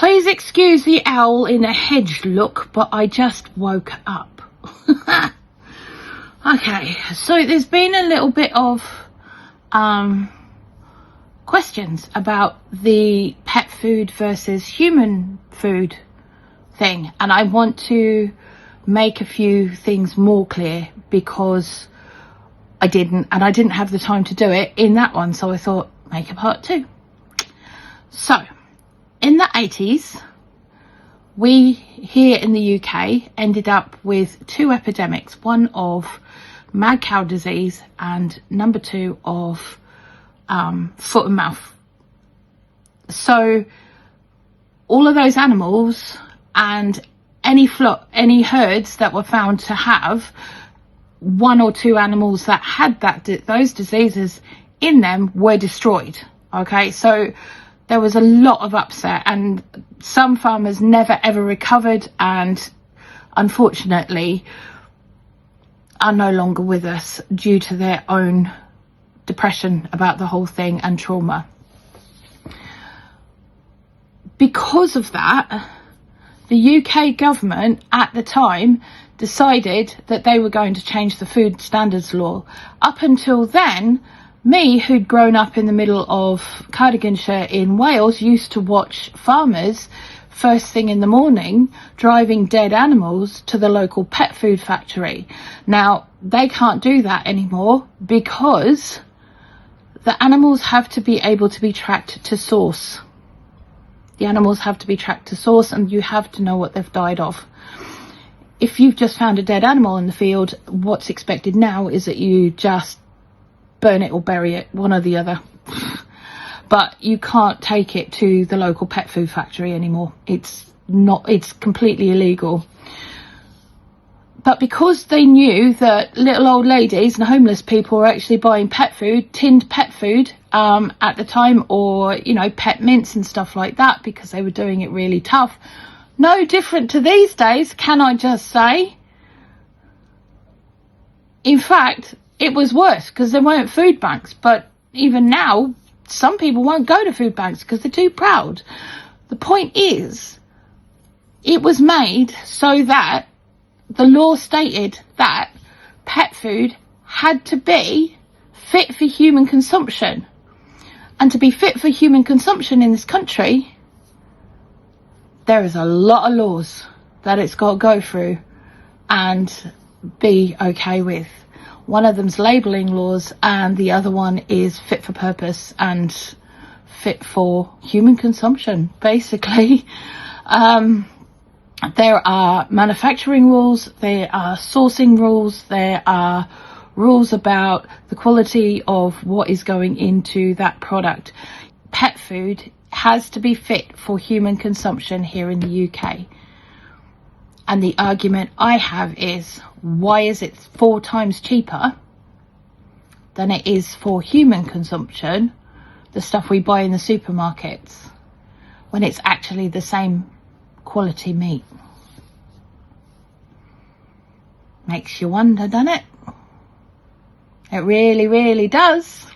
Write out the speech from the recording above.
Please excuse the owl in a hedge look, but I just woke up. Okay, so there's been a little bit of questions about the pet food versus human food thing, and I want to make a few things more clear because I didn't have the time to do it in that one, so I thought make a part 2. So in the 80s, we here in the UK ended up with 2 epidemics, one of mad cow disease and number 2 of foot and mouth. So all of those animals and any herds that were found to have 1 or 2 animals that had those diseases in them were destroyed. Okay, so there was a lot of upset, and some farmers never ever recovered, and unfortunately are no longer with us due to their own depression about the whole thing and trauma. Because of that, the UK government at the time decided that they were going to change the food standards law. Up until then, me, who'd grown up in the middle of Cardiganshire in Wales, used to watch farmers first thing in the morning driving dead animals to the local pet food factory. Now, they can't do that anymore because the animals have to be able to be tracked to source. The animals have to be tracked to source, and you have to know what they've died of. If you've just found a dead animal in the field, what's expected now is that you just burn it or bury it, one or the other. But you can't take it to the local pet food factory anymore. It's completely illegal. But because they knew that little old ladies and homeless people were actually buying pet food, tinned pet food at the time, or, you know, pet mints and stuff like that, because they were doing it really tough. No different to these days, can I just say? In fact, it was worse because there weren't food banks. But even now, some people won't go to food banks because they're too proud. The point is, it was made so that the law stated that pet food had to be fit for human consumption. And to be fit for human consumption in this country, there is a lot of laws that it's got to go through and be okay with. One of them's labelling laws, and the other one is fit for purpose and fit for human consumption, basically. There are manufacturing rules, there are sourcing rules, there are rules about the quality of what is going into that product. Pet food has to be fit for human consumption here in the UK. And the argument I have is, why is it 4 times cheaper than it is for human consumption, the stuff we buy in the supermarkets, when it's actually the same quality meat? Makes you wonder, doesn't it? It really, really does.